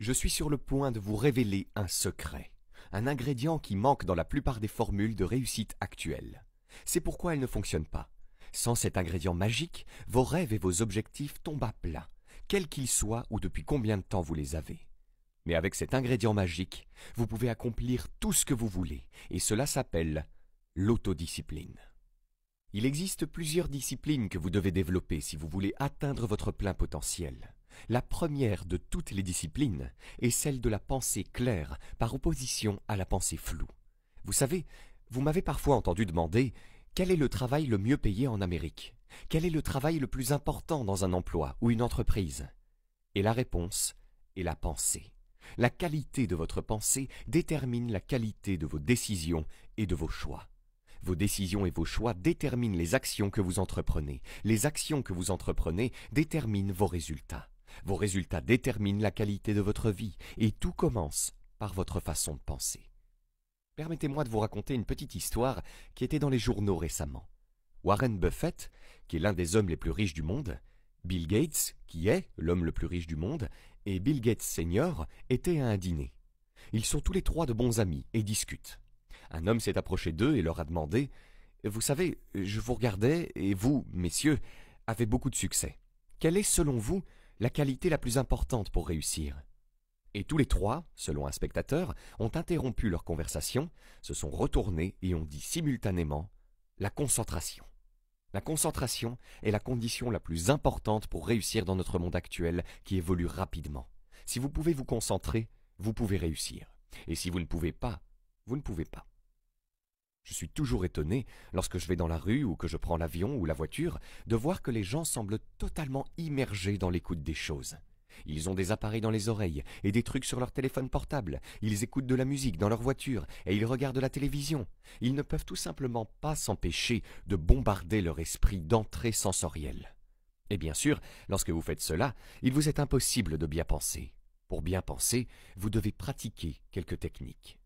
Je suis sur le point de vous révéler un secret, un ingrédient qui manque dans la plupart des formules de réussite actuelles. C'est pourquoi elles ne fonctionnent pas. Sans cet ingrédient magique, vos rêves et vos objectifs tombent à plat, quels qu'ils soient ou depuis combien de temps vous les avez. Mais avec cet ingrédient magique, vous pouvez accomplir tout ce que vous voulez, et cela s'appelle l'autodiscipline. Il existe plusieurs disciplines que vous devez développer si vous voulez atteindre votre plein potentiel. La première de toutes les disciplines est celle de la pensée claire par opposition à la pensée floue. Vous savez, vous m'avez parfois entendu demander « Quel est le travail le mieux payé en Amérique? Quel est le travail le plus important dans un emploi ou une entreprise ?» Et la réponse est la pensée. La qualité de votre pensée détermine la qualité de vos décisions et de vos choix. Vos décisions et vos choix déterminent les actions que vous entreprenez. Les actions que vous entreprenez déterminent vos résultats. Vos résultats déterminent la qualité de votre vie et tout commence par votre façon de penser. Permettez-moi de vous raconter une petite histoire qui était dans les journaux récemment. Warren Buffett, qui est l'un des hommes les plus riches du monde, Bill Gates, qui est l'homme le plus riche du monde, et Bill Gates Senior étaient à un dîner. Ils sont tous les trois de bons amis et discutent. Un homme s'est approché d'eux et leur a demandé « Vous savez, je vous regardais et vous, messieurs, avez beaucoup de succès. Quelle est, selon vous, la qualité la plus importante pour réussir ?» Et tous les trois, selon un spectateur, ont interrompu leur conversation, se sont retournés et ont dit simultanément « La concentration ». La concentration est la condition la plus importante pour réussir dans notre monde actuel qui évolue rapidement. Si vous pouvez vous concentrer, vous pouvez réussir. Et si vous ne pouvez pas, vous ne pouvez pas. Je suis toujours étonné, lorsque je vais dans la rue ou que je prends l'avion ou la voiture, de voir que les gens semblent totalement immergés dans l'écoute des choses. Ils ont des appareils dans les oreilles et des trucs sur leur téléphone portable. Ils écoutent de la musique dans leur voiture et ils regardent la télévision. Ils ne peuvent tout simplement pas s'empêcher de bombarder leur esprit d'entrées sensorielles. Et bien sûr, lorsque vous faites cela, il vous est impossible de bien penser. Pour bien penser, vous devez pratiquer quelques techniques.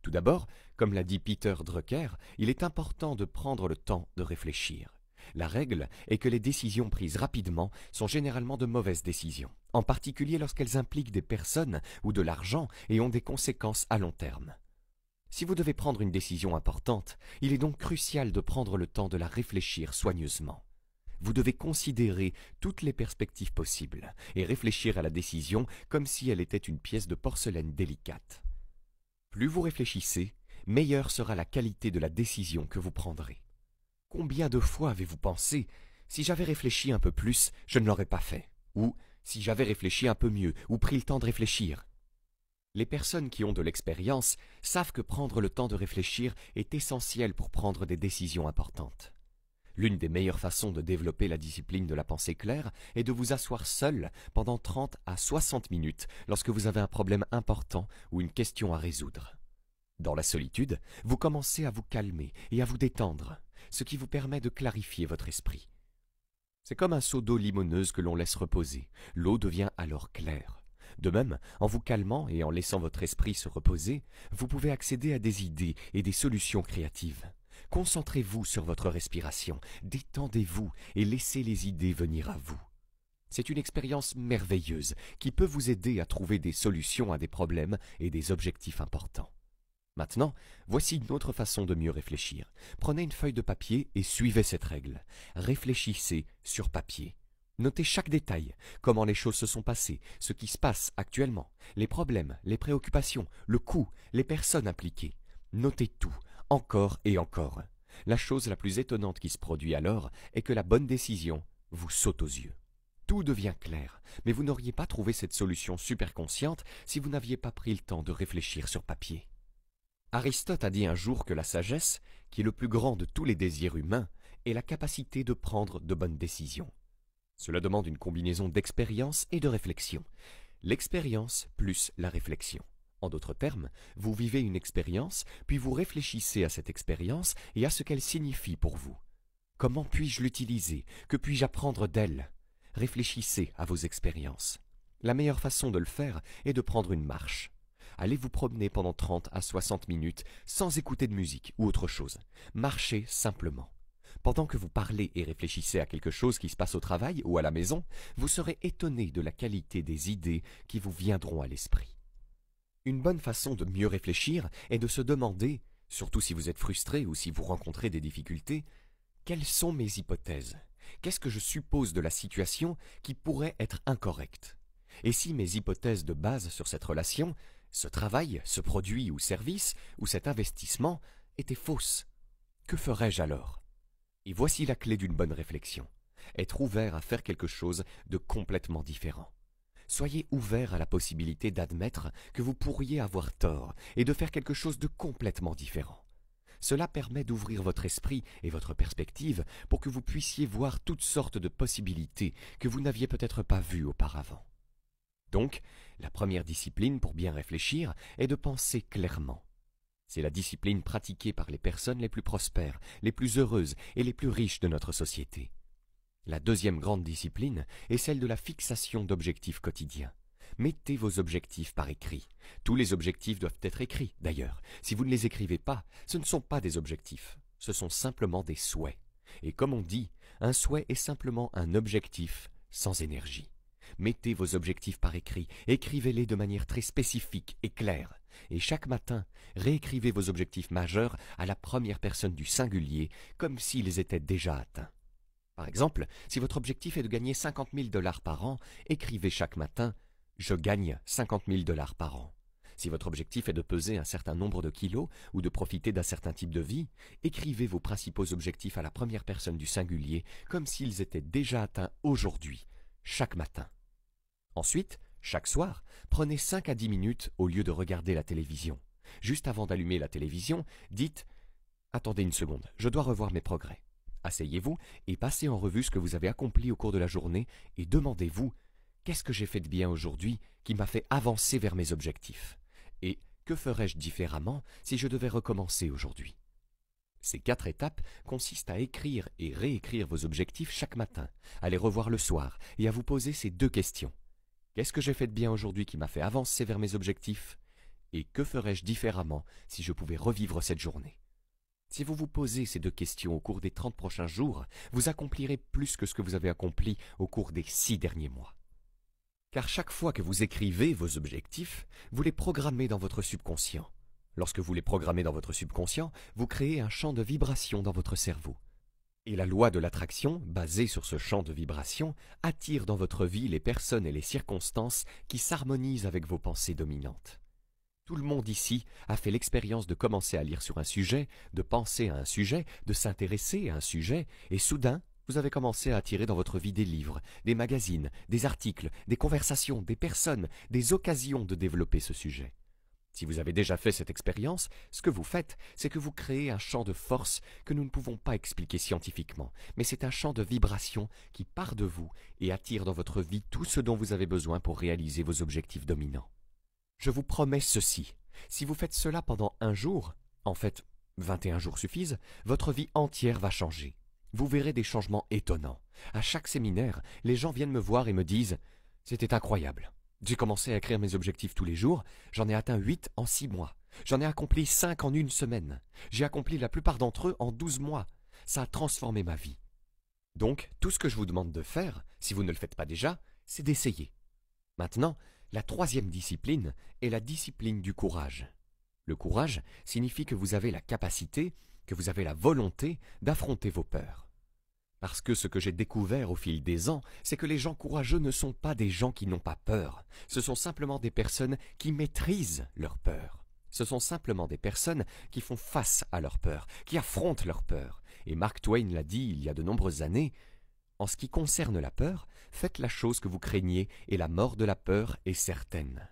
Tout d'abord, comme l'a dit Peter Drucker, il est important de prendre le temps de réfléchir. La règle est que les décisions prises rapidement sont généralement de mauvaises décisions, en particulier lorsqu'elles impliquent des personnes ou de l'argent et ont des conséquences à long terme. Si vous devez prendre une décision importante, il est donc crucial de prendre le temps de la réfléchir soigneusement. Vous devez considérer toutes les perspectives possibles et réfléchir à la décision comme si elle était une pièce de porcelaine délicate. Plus vous réfléchissez, meilleure sera la qualité de la décision que vous prendrez. Combien de fois avez-vous pensé « si j'avais réfléchi un peu plus, je ne l'aurais pas fait » ou « si j'avais réfléchi un peu mieux ou pris le temps de réfléchir ». Les personnes qui ont de l'expérience savent que prendre le temps de réfléchir est essentiel pour prendre des décisions importantes. L'une des meilleures façons de développer la discipline de la pensée claire est de vous asseoir seul pendant 30 à 60 minutes lorsque vous avez un problème important ou une question à résoudre. Dans la solitude, vous commencez à vous calmer et à vous détendre, ce qui vous permet de clarifier votre esprit. C'est comme un seau d'eau limoneuse que l'on laisse reposer. L'eau devient alors claire. De même, en vous calmant et en laissant votre esprit se reposer, vous pouvez accéder à des idées et des solutions créatives. Concentrez-vous sur votre respiration, détendez-vous et laissez les idées venir à vous. C'est une expérience merveilleuse qui peut vous aider à trouver des solutions à des problèmes et des objectifs importants. Maintenant, voici une autre façon de mieux réfléchir. Prenez une feuille de papier et suivez cette règle. Réfléchissez sur papier. Notez chaque détail, comment les choses se sont passées, ce qui se passe actuellement, les problèmes, les préoccupations, le coût, les personnes impliquées. Notez tout, encore et encore. La chose la plus étonnante qui se produit alors est que la bonne décision vous saute aux yeux. Tout devient clair, mais vous n'auriez pas trouvé cette solution super consciente si vous n'aviez pas pris le temps de réfléchir sur papier. Aristote a dit un jour que la sagesse, qui est le plus grand de tous les désirs humains, est la capacité de prendre de bonnes décisions. Cela demande une combinaison d'expérience et de réflexion. L'expérience plus la réflexion. En d'autres termes, vous vivez une expérience, puis vous réfléchissez à cette expérience et à ce qu'elle signifie pour vous. Comment puis-je l'utiliser? Que puis-je apprendre d'elle? Réfléchissez à vos expériences. La meilleure façon de le faire est de prendre une marche. Allez vous promener pendant 30 à 60 minutes sans écouter de musique ou autre chose. Marchez simplement. Pendant que vous parlez et réfléchissez à quelque chose qui se passe au travail ou à la maison, vous serez étonné de la qualité des idées qui vous viendront à l'esprit. Une bonne façon de mieux réfléchir est de se demander, surtout si vous êtes frustré ou si vous rencontrez des difficultés, quelles sont mes hypothèses? Qu'est-ce que je suppose de la situation qui pourrait être incorrecte? Et si mes hypothèses de base sur cette relation, ce travail, ce produit ou service, ou cet investissement, étaient fausses, que ferais-je alors? Et voici la clé d'une bonne réflexion. Être ouvert à faire quelque chose de complètement différent. Soyez ouvert à la possibilité d'admettre que vous pourriez avoir tort et de faire quelque chose de complètement différent. Cela permet d'ouvrir votre esprit et votre perspective pour que vous puissiez voir toutes sortes de possibilités que vous n'aviez peut-être pas vues auparavant. Donc, la première discipline pour bien réfléchir est de penser clairement. C'est la discipline pratiquée par les personnes les plus prospères, les plus heureuses et les plus riches de notre société. La deuxième grande discipline est celle de la fixation d'objectifs quotidiens. Mettez vos objectifs par écrit. Tous les objectifs doivent être écrits, d'ailleurs. Si vous ne les écrivez pas, ce ne sont pas des objectifs, ce sont simplement des souhaits. Et comme on dit, un souhait est simplement un objectif sans énergie. Mettez vos objectifs par écrit, écrivez-les de manière très spécifique et claire. Et chaque matin, réécrivez vos objectifs majeurs à la première personne du singulier, comme s'ils étaient déjà atteints. Par exemple, si votre objectif est de gagner 50 000 $ par an, écrivez chaque matin « Je gagne 50 000 $ par an ». Si votre objectif est de peser un certain nombre de kilos ou de profiter d'un certain type de vie, écrivez vos principaux objectifs à la première personne du singulier comme s'ils étaient déjà atteints aujourd'hui, chaque matin. Ensuite, chaque soir, prenez 5 à 10 minutes au lieu de regarder la télévision. Juste avant d'allumer la télévision, dites « Attendez une seconde, je dois revoir mes progrès ». Asseyez-vous et passez en revue ce que vous avez accompli au cours de la journée et demandez-vous « Qu'est-ce que j'ai fait de bien aujourd'hui qui m'a fait avancer vers mes objectifs ?» Et « Que ferais-je différemment si je devais recommencer aujourd'hui ?» Ces 4 étapes consistent à écrire et réécrire vos objectifs chaque matin, à les revoir le soir et à vous poser ces 2 questions. Qu'est-ce que j'ai fait de bien aujourd'hui qui m'a fait avancer vers mes objectifs? Et que ferais-je différemment si je pouvais revivre cette journée? Si vous vous posez ces 2 questions au cours des 30 prochains jours, vous accomplirez plus que ce que vous avez accompli au cours des 6 derniers mois. Car chaque fois que vous écrivez vos objectifs, vous les programmez dans votre subconscient. Lorsque vous les programmez dans votre subconscient, vous créez un champ de vibration dans votre cerveau. Et la loi de l'attraction, basée sur ce champ de vibration, attire dans votre vie les personnes et les circonstances qui s'harmonisent avec vos pensées dominantes. Tout le monde ici a fait l'expérience de commencer à lire sur un sujet, de penser à un sujet, de s'intéresser à un sujet, et soudain, vous avez commencé à attirer dans votre vie des livres, des magazines, des articles, des conversations, des personnes, des occasions de développer ce sujet. Si vous avez déjà fait cette expérience, ce que vous faites, c'est que vous créez un champ de force que nous ne pouvons pas expliquer scientifiquement, mais c'est un champ de vibration qui part de vous et attire dans votre vie tout ce dont vous avez besoin pour réaliser vos objectifs dominants. Je vous promets ceci, si vous faites cela pendant 1 jour, en fait 21 jours suffisent, votre vie entière va changer. Vous verrez des changements étonnants. À chaque séminaire, les gens viennent me voir et me disent « C'était incroyable. J'ai commencé à écrire mes objectifs tous les jours, j'en ai atteint 8 en 6 mois. J'en ai accompli 5 en 1 semaine. J'ai accompli la plupart d'entre eux en 12 mois. Ça a transformé ma vie. » Donc, tout ce que je vous demande de faire, si vous ne le faites pas déjà, c'est d'essayer. Maintenant, la 3e discipline est la discipline du courage. Le courage signifie que vous avez la capacité, que vous avez la volonté d'affronter vos peurs. Parce que ce que j'ai découvert au fil des ans, c'est que les gens courageux ne sont pas des gens qui n'ont pas peur. Ce sont simplement des personnes qui maîtrisent leur peur. Ce sont simplement des personnes qui font face à leur peur, qui affrontent leur peur. Et Mark Twain l'a dit il y a de nombreuses années, « En ce qui concerne la peur, faites la chose que vous craignez et la mort de la peur est certaine. »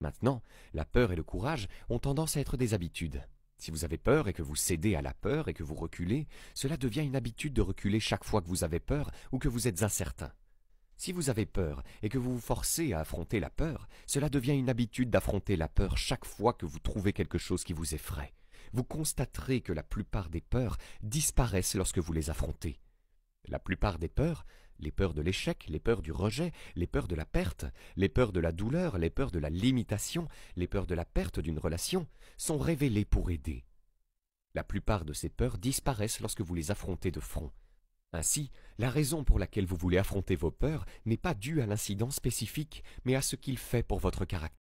Maintenant, la peur et le courage ont tendance à être des habitudes. Si vous avez peur et que vous cédez à la peur et que vous reculez, cela devient une habitude de reculer chaque fois que vous avez peur ou que vous êtes incertain. Si vous avez peur et que vous vous forcez à affronter la peur, cela devient une habitude d'affronter la peur chaque fois que vous trouvez quelque chose qui vous effraie. Vous constaterez que la plupart des peurs disparaissent lorsque vous les affrontez. La plupart des peurs, les peurs de l'échec, les peurs du rejet, les peurs de la perte, les peurs de la douleur, les peurs de la limitation, les peurs de la perte d'une relation, sont révélées pour aider. La plupart de ces peurs disparaissent lorsque vous les affrontez de front. Ainsi, la raison pour laquelle vous voulez affronter vos peurs n'est pas due à l'incident spécifique, mais à ce qu'il fait pour votre caractère.